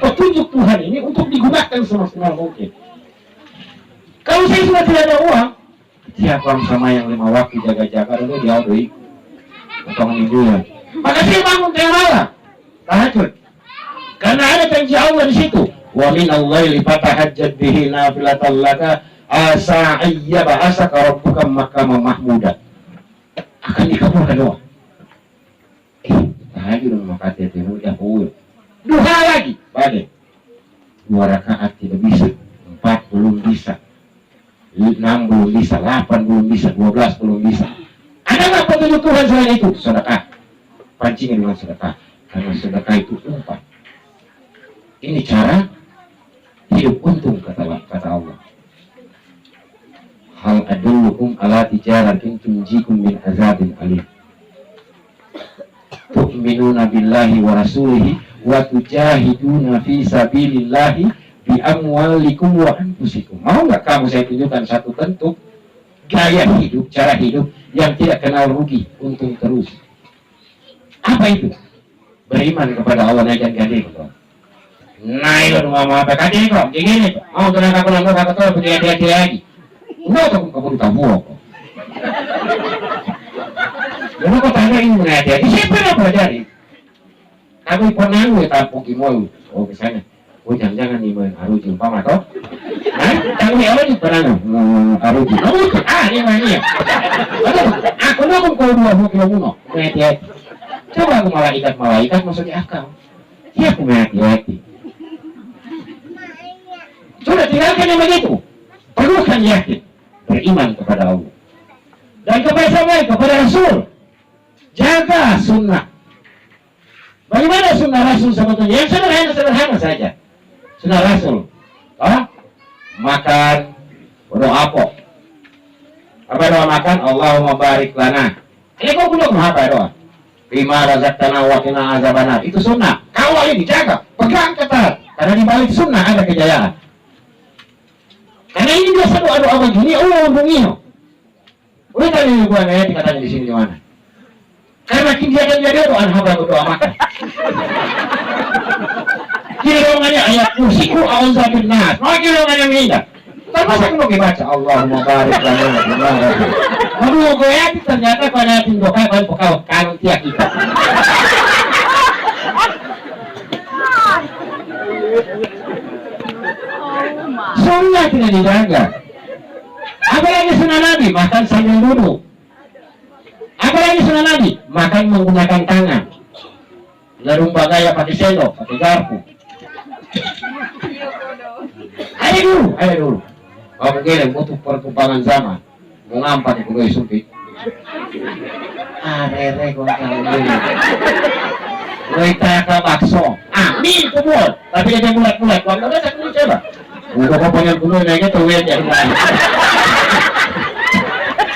petunjuk Tuhan ini untuk digunakan semaksimal mungkin. Kalau saya sudah tidak ada uang, siapa sama yang 5 waktu jaga-jaga dulu diaudui untuk mingguan. Maka saya bangun tengah malam, tahajud. Karena ada janji Allah di situ. Wa min al-laili fatahajjad bihi nafilatan laka asa ayyab'asaka rabbuka maqaman mahmuda. Akan dikabulkan doa. Tahajud maka tetemu dia pun. Duha lagi, balik. 2 rakaat tidak bisa, 4 belum bisa. 6 belum bisa, 8 belum bisa, 12 belum bisa. Ada nggak petunjuk Tuhan selain itu? Sedekah. Pancingin dengan sedekah. Karena sedekah itu umpan. Ini cara hidup untung kata Allah. Hal adullukum ala tijaratin tunjikum min azabin alim. Tu'minuna billahi wa rasulihi wa tujahiduna fi sabilillahi bi bi amwalikum wa anfusikum. Mau nggak kamu saya tunjukkan satu bentuk gaya hidup, cara hidup yang tidak kenal rugi, untung terus. Apa itu? Beriman kepada Allah naik dan gede kok. Naik lu mau apa kali kok? Gini kok. Mau tenang aku nanggung aku tuh begini hati lagi. Enggak tahu kamu tahu kok. Lalu kau tanya ini hati-hati. Siapa yang pelajari? Aku pernah gue tampung kimol. Oh misalnya, oh jangan-jangan nih harus jumpa atau? Hah? Tahu ya orang juga pernah harus jumpa. Oh ini mana ya? Aku nanggung kau 2 kilo muno. Hati-hati. Coba aku malaikat maksudnya akal. Siapa hati-hati? Sudah tinggalkan yang begitu. Perlukan yakin, beriman kepada Allah dan kepada Rasul. Jaga sunnah. Bagaimana sunnah Rasul sebetulnya? Yang sederhana saja. Sunnah Rasul. Makan, berdoa apa? Apa doa makan? Allahumma barik lana. Ini kau belum apa doa? Bima razaqtana wa qina azabannar. Itu sunnah. Kalau ini dijaga, pegang ketat. Karena di balik sunnah ada kejayaan. Karena ini biasa doa-doa begini, bunyi. Udah tadi gua nih dikatanya di sini di mana? Karena dia akan jadi doa hamba berdoa makan. Kirongannya ayat kursiku a'udzu binnas. Mau kirongannya minta. Tapi masa aku mau baca Allahumma barik lana. Aduh gue ya ternyata pada tindoka kan pokal kan tiap kita. Sunnah tidak dijaga. Apalagi sunnah Nabi makan sambil duduk. Apalagi sunnah Nabi makan menggunakan tangan. Larung bagaya pakai sendok, pakai garpu. Ayo dulu. Kamu kira butuh perkembangan zaman. Mau ngampak itu gue sumpit. Rere kau tahu dulu. Gue tak bakso. Amin kubur. Tapi dia bulat-bulat. Kalau udah tak coba. Udah kau pengen kuno naiknya tuh ya jangan.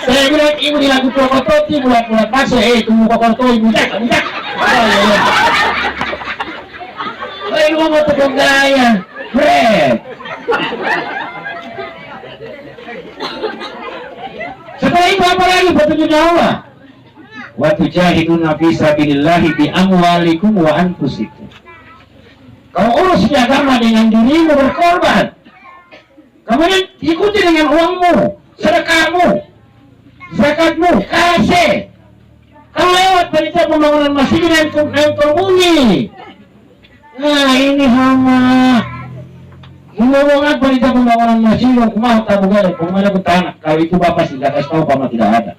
Saya bilang ibu di lagu Prokototi bulat-bulat bakso. Tunggu Kokorto ibu jak. Lu mau tukang gaya. Fred. Setelah itu apa lagi petunjuknya Allah? Wa tujahiduna fi sabilillahi bi amwalikum wa anfusikum. Kau urus agama dengan dirimu berkorban. Kemudian ikuti dengan uangmu, sedekahmu, zakatmu, kasih. Kau lewat panitia pembangunan masjid dan bumi. Nah ini hama. Ngomong panitia pembangunan masjid yang kumau tabugay, kumana betanak. Kalau itu bapak tidak kasih tahu pama tidak ada.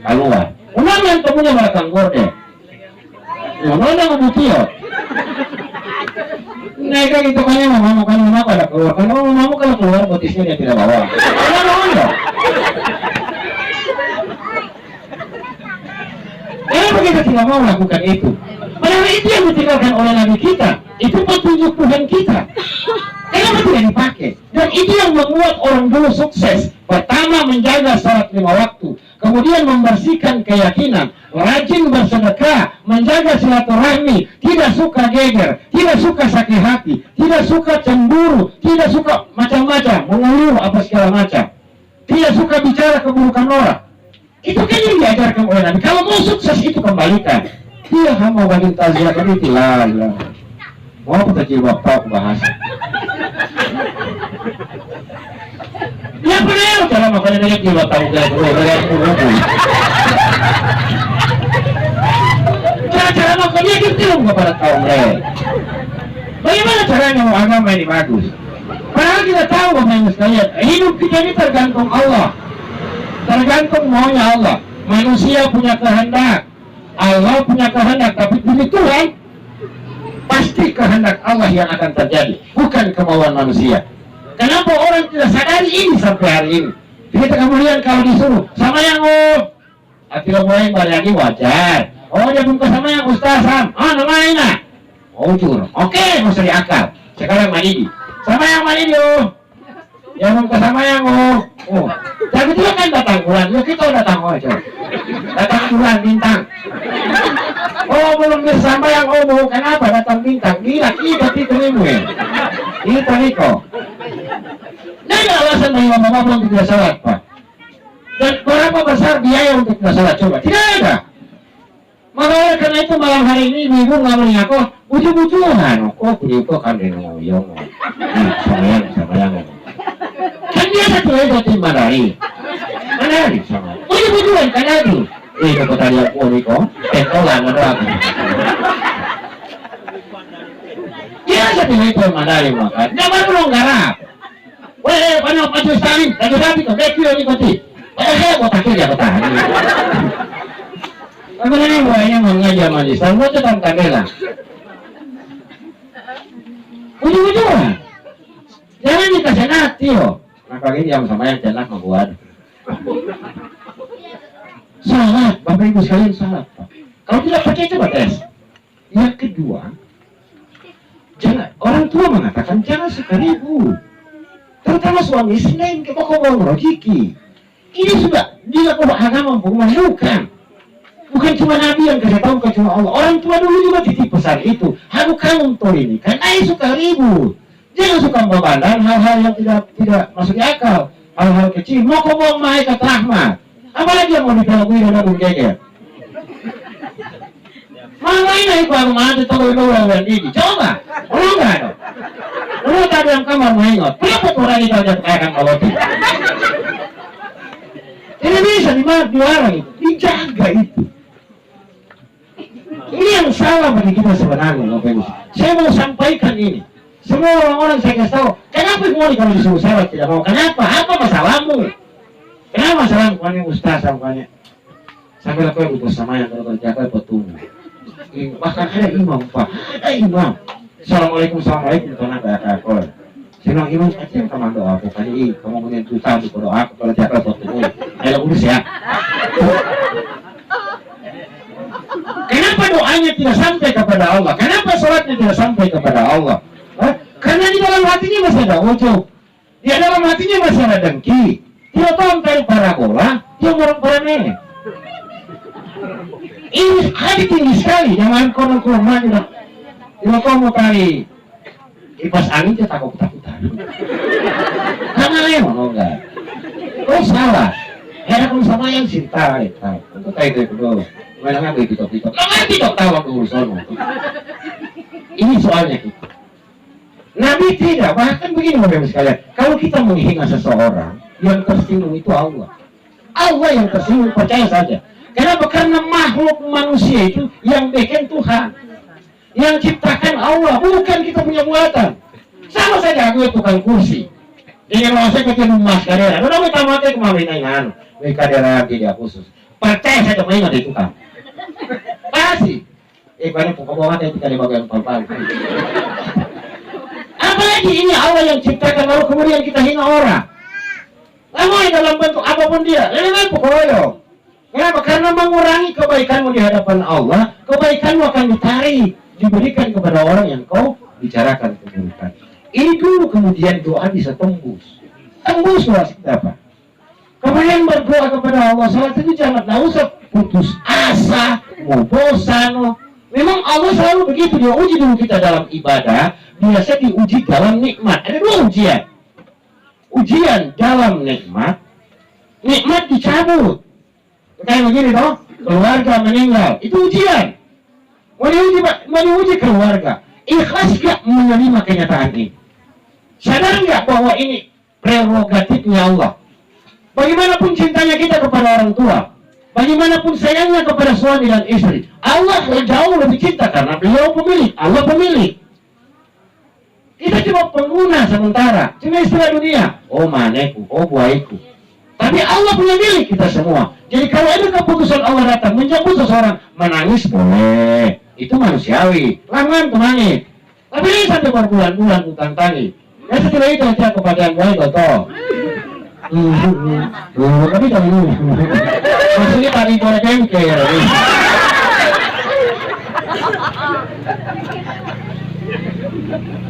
Keluar. Unang yang temunya belakang gorde. Unang yang ngebutio. Mereka gitu kan yang mama pada keluar. Karena mama kalau keluar botisnya dia tidak bawa. Karena mau enggak? Kenapa kita tidak mau lakukan itu? Padahal itu yang ditinggalkan oleh Nabi kita. Itu petunjuk Tuhan kita. Kenapa tidak dipakai? Dan itu yang membuat orang dulu sukses. Pertama menjaga salat 5 waktu. Kemudian membersihkan keyakinan. Rajin bersedekah. Menjaga silaturahmi. Tidak suka geger. Tidak suka sakit hati. Tidak suka cemburu. Tidak suka macam-macam. Mengeluh apa segala macam. Tidak suka bicara keburukan orang. Itu kan yang diajarkan oleh Nabi. Kalau mau sukses itu kembalikan. Dia hamba bagi taziah kan itu lah. Mau kita jilbab tahu bahasa. Ya benar cara makanya dia jilbab tahu gak dulu dari cara makanya kita nggak pada tahu mereka. Bagaimana caranya mau agama ini bagus? Padahal kita tahu bahwa sekalian hidup kita ini tergantung Allah. Tergantung maunya Allah. Manusia punya kehendak. Allah punya kehendak, tapi demi Tuhan pasti kehendak Allah yang akan terjadi, bukan kemauan manusia. Kenapa orang tidak sadari ini sampai hari ini? Kita kemudian kalau disuruh sama yang akhirnya mulai lagi wajar. Dia pun sama yang Ustaz Sam. Namanya. Jujur. Oke, mesti diakal. Sekarang Manidi. Sama yang Manidi yang mau sama yang tapi itu kan datang bulan, kita datang aja. Datang bulan bintang. Belum bersama yang kenapa datang bintang? Gila, kita itu nih. Kita niko. Nggak ada alasan bagi bapak untuk tidak sholat, Pak. Dan berapa besar biaya untuk tidak sholat? Coba, tidak ada. Makanya karena itu malam hari ini ibu nggak mengaku ujung-ujungan. Kok punya kan ngoyong. Sama yang. Kan dia satu itu timba dari. Mana di sana? Ujung-ujungan kan ada. Itu tadi aku niko. Tentolan ada aku. Dia satu itu mandari makan. Dia baru longgarap. Weh, panas maju Stalin, lagi rapi kok, dekio ni koti. Saya buat akhir dia bertahan. Sebenarnya buahnya mengajar manis, dan buat tetap kandela. Ujung-ujungnya, jangan dikasih nanti yo. Nah kali ini yang sama yang jenak membuat. Salat, Bapak Ibu sekalian salat. Kalau tidak percaya coba tes. Yang kedua, jangan orang tua mengatakan jangan suka ribut. Terutama suami istri lain ke pokok merojiki. Ini sudah dilakukan agama bukan. Bukan cuma Nabi yang kasih tahu, bukan cuma Allah. Orang tua dulu juga titip pesan itu. Harus kamu ini kan suka ribut. Jangan suka memandang hal-hal yang tidak masuk di akal. Hal-hal kecil. Mau kau malaikat rahmat. Apalagi yang mau dikelabui dan aku geger. Mana ini baru mati tahu orang ini. Coba, enggak dong. Lu tadi yang kamar mengingat, kenapa orang itu aja akan kalau tidak? Ini bisa dilarang itu, dijaga itu. Ini yang salah bagi kita sebenarnya, Bapak Ibu. Saya mau sampaikan ini. Semua orang-orang saya kasih tahu, kenapa mau kalau disuruh salat tidak mau? Kenapa? Apa masalahmu? Kenapa masalahmu? Bukannya ustaz, bukannya. Sampai aku yang butuh sama yang kalau kerja aku petunjuk. Bahkan ada imam, Pak. Ada imam. Assalamualaikum, tanah kayak kau. Senang imam aja kamu doa aku kali kamu punya juta untuk doa aku kalau tiap waktu itu. Ayo urus ya. Kenapa doanya tidak sampai kepada Allah? Kenapa sholatnya tidak sampai kepada Allah? Karena di dalam hatinya masih ada ujub. Di dalam hatinya masih ada dengki. Dia tonton parabola, dia orang nenek. Ini hati tinggi sekali, jangan konon-konon maju. Kalau kau mau cari kipas angin, dia takut-takutan. Karena emang enggak. Kau salah. Ada pun sama yang cinta, untuk kayak itu dulu. Memangnya begitu. Nggak tidak tahu waktu urusan. Ini soalnya kita. Nabi tidak, bahkan begini Bapak Ibu sekalian. Kalau kita menghina seseorang, yang tersinggung itu Allah. Allah yang tersinggung, percaya saja. Kenapa? Karena makhluk manusia itu yang bikin Tuhan. Yang ciptakan Allah, bukan kita punya buatan. Sama saja aku tukang kursi. Ini kalau saya ketemu mas kadera, udah minta mati kemawinan, kadera tidak khusus. Percaya saya cuma ingat itu kan. Pasti. Banyak pokok-pokokan yang tidak dibagian pal-pal. Apalagi ini Allah yang ciptakan, lalu kemudian kita hina orang. Lalu dalam bentuk apapun dia, ini pokoknya. Kenapa? Karena mengurangi kebaikanmu di hadapan Allah, kebaikanmu akan ditarik, diberikan kepada orang yang kau bicarakan keburukan. Ini dulu kemudian doa bisa tembus. Tembus doa kita apa? Kemudian berdoa kepada Allah. Salat itu jangan usah putus asa, mau bosan. Memang Allah selalu begitu, dia uji dulu kita dalam ibadah. Biasa diuji dalam nikmat. Ada dua ujian. Ujian dalam nikmat, nikmat dicabut. Kayak begini toh, keluarga meninggal, itu ujian. Mau diuji keluarga, ikhlas gak menerima kenyataan ini? Sadar gak bahwa ini prerogatifnya Allah? Bagaimanapun cintanya kita kepada orang tua, bagaimanapun sayangnya kepada suami dan istri, Allah jauh lebih cinta karena beliau pemilik, Allah pemilik. Kita cuma pengguna sementara, cuma istilah dunia. Oh maneku, oh buaiku. Tapi Allah punya milik kita semua. Jadi kalau ada keputusan Allah datang menjemput seseorang, menangis boleh, itu manusiawi. Laman temani. Tapi ini sampai berbulan-bulan utang tani. Ya setelah itu aja kepada yang baik atau. Tapi jangan dulu. Maksudnya tadi boleh kengke ya.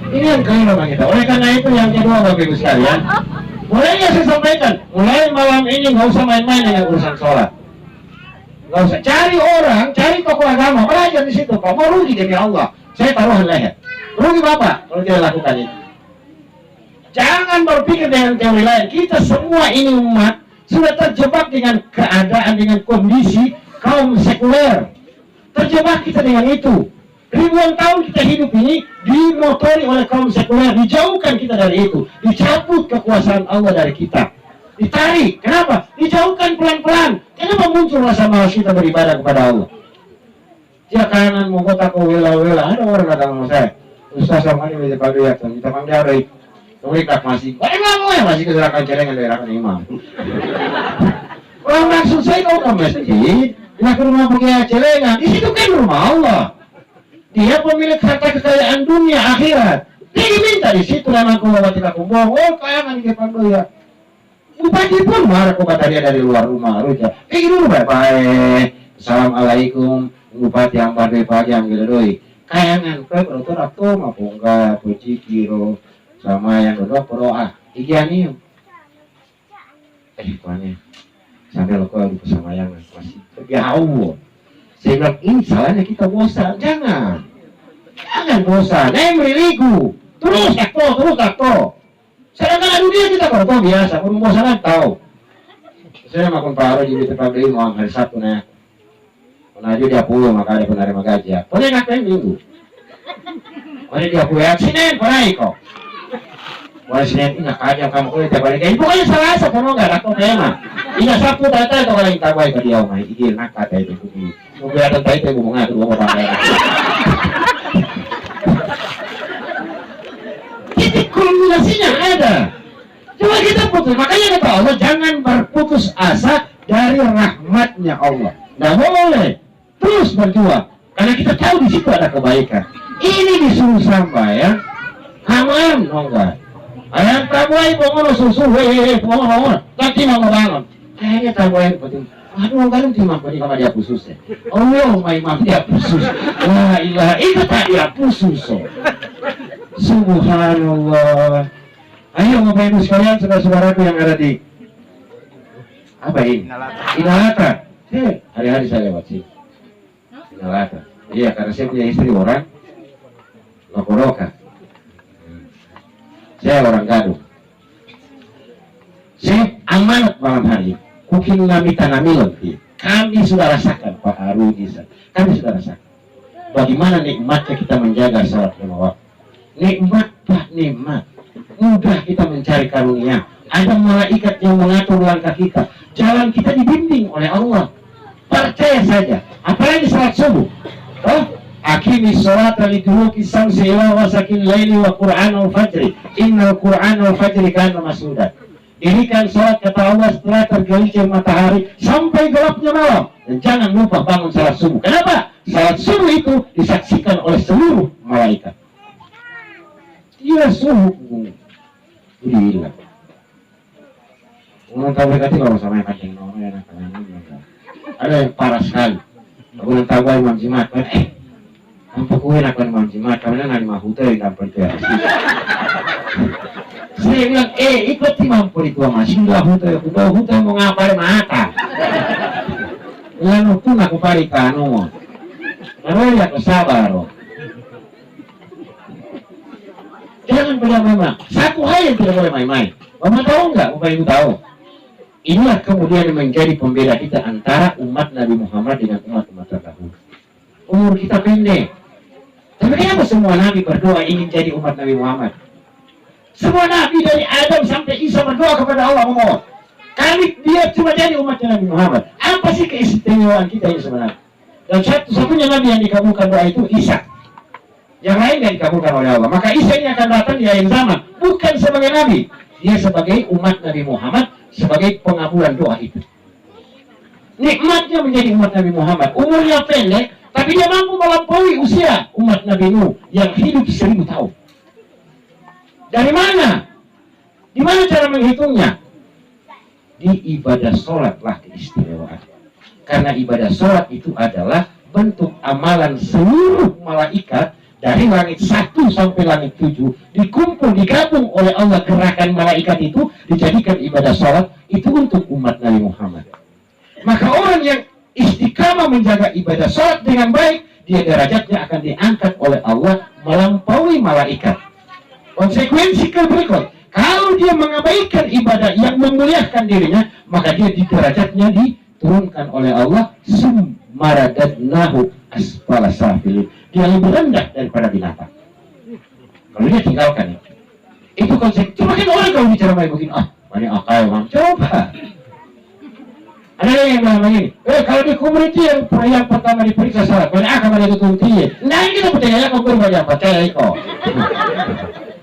Ini yang kaya memang kita. Oleh karena itu yang kedua Bapak Ibu sekalian. Mulai saya sampaikan, mulai malam ini nggak usah main-main dengan urusan sholat. Nggak usah cari orang, cari tokoh agama, belajar di situ. Kamu rugi demi Allah. Saya taruhan leher. Rugi Bapak kalau tidak lakukan itu. Jangan berpikir dengan teori lain. Kita semua ini umat sudah terjebak dengan keadaan, dengan kondisi kaum sekuler. Terjebak kita dengan itu. Ribuan tahun kita hidup ini dimotori oleh kaum sekuler. Dijauhkan kita dari itu. Dicabut kekuasaan Allah dari kita. Ditarik. Kenapa? Dijauhkan pelan-pelan. Kenapa muncul rasa malas kita beribadah kepada Allah? Dia kanan mau kota ke wela-wela. Ada orang datang sama saya. Ustaz sama ini bisa pada lihat. Kita panggil ada Tumikak masih. Bagaimana masih keserakan celengan daerah imam. Orang maksud saya kau ke masjid. Dia ke rumah pakai celengan. Di situ kan rumah Allah. Dia pemilik harta kekayaan dunia akhirat. Dia diminta di situ memang kau bawa kita kumpul. Oh kayangan ke panggil ya. Bupati pun marah kau kata dia dari luar rumah. Ruja. Dulu baik-baik. Assalamualaikum. Bupati yang pada pagi yang gitu doi. Kayangan kau berotor aku maupun enggak puji kiro sama yang dodok berdoa. Igianium. Tuannya. Sampai lo kau di persamayangan masih jauh. Saya bilang ini salahnya kita bosan. Jangan bosan. Meriliku. Terus akto. Sedangkan dunia kita kalau biasa. Pun bosan tahu. Saya makan paru di tempat beli mau hari Sabtu nih. Pernah dia 10 maka ada penerima gaji. Pernah ngapain minggu. Pernah dia kuat Senin pernah kok. Wah Senin ini aja kamu kulit tiap hari kayak pokoknya Selasa kamu nggak laku tema. Ini Sabtu tata itu kalau yang tahu itu dia omai igil nak kata itu kudu. Mungkin ada tadi itu bunga tuh mau pakai. Titik kulminasinya ada. Coba kita putus. Makanya kata Allah jangan berputus asa dari rahmatnya Allah. Nggak boleh. Terus berjuang. Karena kita tahu di situ ada kebaikan. Ini disuruh sampai ya. Aman, enggak. Ayam tabuai pengono susu, pengono, nanti mau bangun. Kayaknya tabuai penting. Aduh, kan timah pada sama dia khusus ya. Oh, my mam dia khusus. La ilaha itu tak dia khusus. Subhanallah. Ayo ngapain sekalian saudara-saudaraku yang ada di apa ini? Inalata. Hari-hari saya lewat sini. Inalata. Iya, karena saya punya istri orang Lokoroka. Saya orang Gadung. Saya amanat malam hari. Kuking nami tanamilon. Kami sudah rasakan Pak Arudi. Kami sudah rasakan. Bagaimana nikmatnya kita menjaga salat lima waktu. Nikmat Pak, nikmat. Mudah kita mencari karunia. Ada malaikat yang mengatur langkah kita. Jalan kita dibimbing oleh Allah. Percaya saja. Apalagi salat subuh. Oh? Akimi sholata liduluki samsi ila wasakin laili wa qur'anul fajri innal qur'anul fajri kana masuda. Dirikan sholat kata Allah setelah tergelincir matahari sampai gelapnya malam. Dan jangan lupa bangun salat subuh. Kenapa? Salat subuh itu disaksikan oleh seluruh malaikat. Dia subuh. Gila. Orang tahu berkati kalau sama yang kancing nomor ada yang parah sekali. Orang tahu Imam Jimat. Apa kue nak kan manjimat karena nani mahuta yang dapat itu ya. Saya bilang ikut mampu itu masih dah huta mau ngapain mata. Lalu pun aku pari kanu. Lalu ya kesabar. Jangan pernah mama. Satu hal yang tidak boleh main-main. Mama tahu nggak? Mama ibu tahu. Inilah kemudian menjadi pembeda kita antara umat Nabi Muhammad dengan umat-umat terdahulu. Umur kita pendek. Tapi kenapa semua Nabi berdoa ingin jadi umat Nabi Muhammad? Semua Nabi dari Adam sampai Isa berdoa kepada Allah memohon. Kali dia cuma jadi umat Nabi Muhammad. Apa sih keistimewaan kita ini sebenarnya? Dan satu-satunya Nabi yang dikabulkan doa itu Isa. Yang lain yang dikabulkan oleh Allah. Maka Isa ini akan datang di akhir zaman. Bukan sebagai Nabi. Dia sebagai umat Nabi Muhammad. Sebagai pengabulan doa itu. Nikmatnya menjadi umat Nabi Muhammad. Umurnya pendek. Tapi dia mampu melampaui usia umat Nabi Nuh yang hidup 1000 tahun. Dari mana? Di mana cara menghitungnya? Di ibadah sholat lah keistimewaan. Karena ibadah sholat itu adalah bentuk amalan seluruh malaikat dari langit 1 sampai langit 7 dikumpul, digabung oleh Allah gerakan malaikat itu dijadikan ibadah sholat itu untuk umat Nabi Muhammad. Maka orang yang istiqamah menjaga ibadah sholat dengan baik, dia derajatnya akan diangkat oleh Allah melampaui malaikat. Konsekuensi berikut, mengabaikan ibadah yang memuliakan dirinya, maka dia di derajatnya diturunkan oleh Allah, summaradadnahu asfala safilin, dia lebih rendah daripada binatang kalau dia tinggalkan itu konsep. Cuma kan orang kalau bicara baik begini, banyak akal bang, coba ada yang bilang ini, kalau di kubur itu yang pertama diperiksa salat, banyak akal ada kekunci, nah kita percaya kubur banyak percaya kok.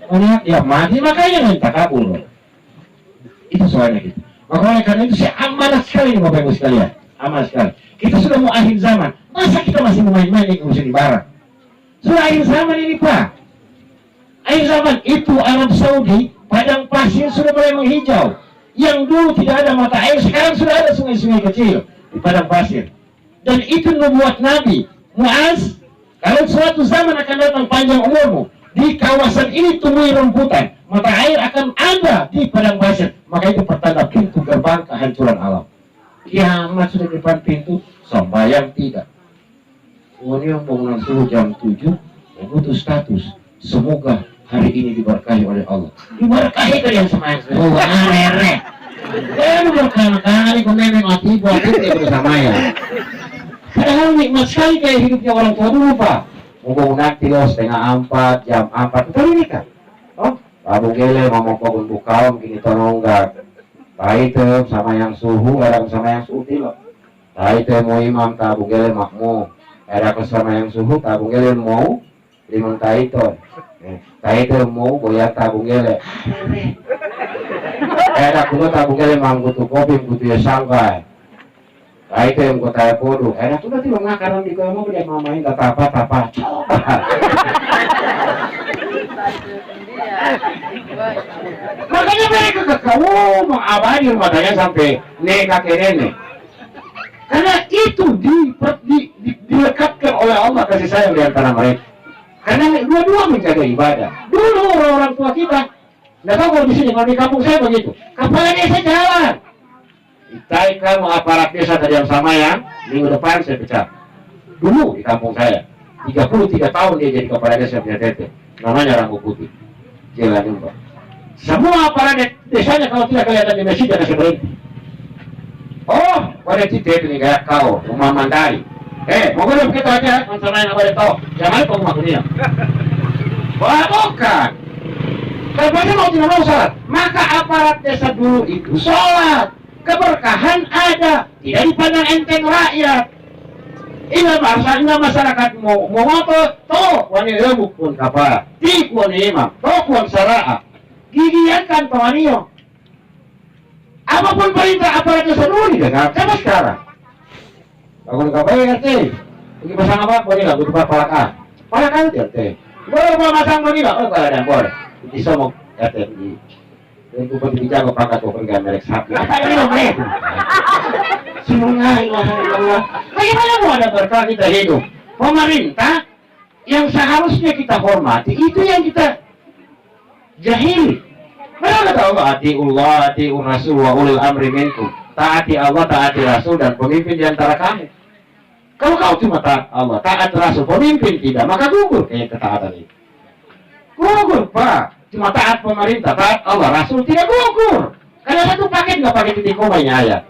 Banyak ya mati, makanya minta kabul. Itu soalnya gitu. Maka oleh karena itu saya amanah sekali nih Bapak Ibu sekalian, amanah sekali. Kita sudah mau akhir zaman, masa kita masih main-main di musim barat? Sudah akhir zaman ini Pak. Akhir zaman itu Arab Saudi, padang pasir sudah mulai menghijau. Yang dulu tidak ada mata air, sekarang sudah ada sungai-sungai kecil di padang pasir. Dan itu nubuat Nabi Muaz, kalau suatu zaman akan datang panjang umurmu, di kawasan ini tumbuhi rumputan, mata air akan ada di padang pasir. Maka itu pertanda pintu gerbang kehancuran alam. Kiamat sudah di depan pintu, sembahyang tidak. Kemudian bangunan subuh jam 7, butuh status. Semoga hari ini diberkahi oleh Allah. Diberkahi kan yang sembahyang subuh, rere. Berkali-kali kemana mati buat itu bersama ya. Padahal nikmat sekali kayak hidupnya orang tua dulu Pak. Bangunan 3:30, jam 4, itu nikah. Abu gele ngomong kok untuk kaum gini tononggak. Itu sama yang suhu, ada sama yang suhu tilo. Itu mau imam tabu gele makmu. Ada sama yang suhu tabu gele mau limon taito. Taito mau boya tabu gele. Ada kuno tabu gele manggutu kopi kutu ya sangkai. Itu yang kota podo. Ada kuno tilo ngakaran di kamu dia mamain kata apa. Makanya mereka kekau mengabadi rumahnya sampai kakek nenek. Karena itu dilekatkan oleh Allah kasih sayang di antara mereka. Karena dua-dua menjaga ibadah. Dulu orang-orang tua kita, nggak tahu kalau di sini, kalau di kampung saya begitu. Kepala desa jalan. Ditaikan aparat desa tadi yang sama yang minggu depan saya pecat. Dulu di kampung saya, 33 tahun dia jadi kepala desa punya tete. Namanya Ranggo Putih. Jalan Jumpa. Semua aparat desanya kalau tidak kelihatan di masjid ada berhenti. Pada titik ini kayak kau rumah mandari. Mau gue begitu aja, sama yang ada tahu. Jangan lupa rumah dunia. Bukan. Kalau mau tidak mau sholat, maka aparat desa dulu itu sholat. Keberkahan ada, tidak dipandang enteng rakyat. Ina masyarakat mau apa? Toh, wanita pun kapal. Di kuan imam, toh kuan syara'a. Gigiakan pemaniyo. Apapun perintah aparat desa dulu didengar. Coba sekarang. Bangun kapal RT. Pergi pasang apa? Boleh nggak? Butuh palaka. Palaka itu RT. Boleh masang boleh nggak? Kalau ada boleh. Bisa mau RT di. Itu pergi dijaga pakai kau pergi merek sapi. Apa ini merek? Semoga Allah. Bagaimana mau ada berkah kita hidup? Pemerintah yang seharusnya kita hormati itu yang kita jahili. Mereka tahu atiullah, atiur rasul wa ulil amri minkum. Taati Allah, taati Rasul dan pemimpin di antara kamu. Kalau kau cuma taat Allah, taat Rasul, pemimpin tidak, maka gugur kayak ketaatan itu. Gugur Pak. Cuma taat pemerintah, taat Allah, Rasul tidak gugur. Karena satu paket nggak pakai titik komanya ayat.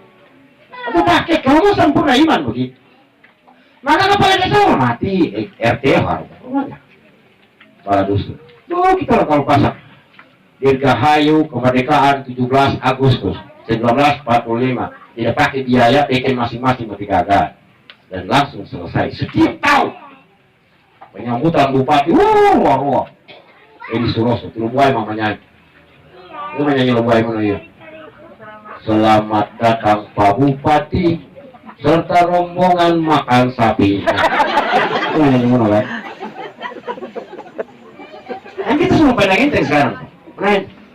Satu paket, kamu sempurna iman begitu. Maka kepala desa mati, RT harus. Kepala dusun. Tuh kita kalau pasak. Dirgahayu kemerdekaan 17 Agustus 1945. Tidak pakai biaya, bikin masing-masing bertigagan. Dan langsung selesai. Setiap tahun. Penyambutan bupati, wah. Ini Suroso, Lubuai mamanya. Ini menyanyi Lubuai mana ya? Selamat datang Pak Bupati serta rombongan makan sapi. Itu menyanyi mana kan? Kan kita semua pandang enteng sekarang.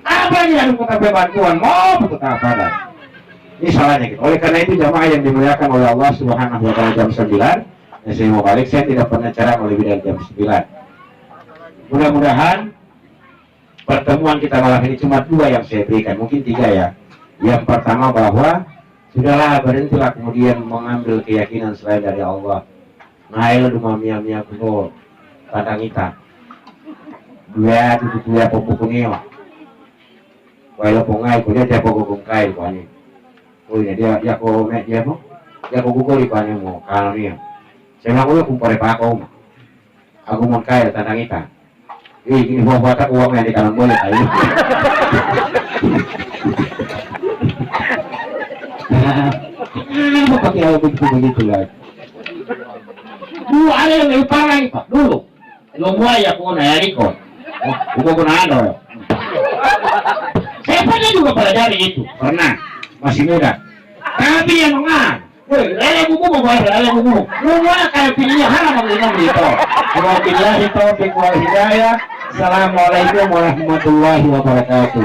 Apa yang ada kota bantuan? Mau betul apa dah? Ini salahnya gitu. Oleh karena itu jamaah yang dimuliakan oleh Allah Subhanahu wa taala jam 9. Dan saya mau balik, saya tidak pernah ceramah lebih dari jam 9. Mudah-mudahan pertemuan kita malam ini cuma 2 yang saya berikan, mungkin 3 ya. Yang pertama bahwa sudahlah berhentilah kemudian mengambil keyakinan selain dari Allah. Nail duma mia kuno tandang kita. Dua popok kunio. Walau pungai ko dia tiap ko kungkai ko ani. Uy dia ko me dia mo. Dia ko gugol ko ani mo kalau niya. Saya ko kung pare pa ako. Aku mau kaya tentang kita. Ini buat aku uangnya di kanan boleh kayu. Apa pakai hal begitu lagi? Dulu ada yang lebih parah lagi pak. Dulu, lo mulai ya kau nanya ikut. Bukan kau nanya. Saya pernah juga pelajari itu. Pernah, masih muda. Tapi yang mengan. Lele buku mau bayar, lele buku. Lu mana kayak pilihnya haram ngomong gitu. Wabillahi taufiq wal hidayah. Assalamualaikum warahmatullahi wabarakatuh.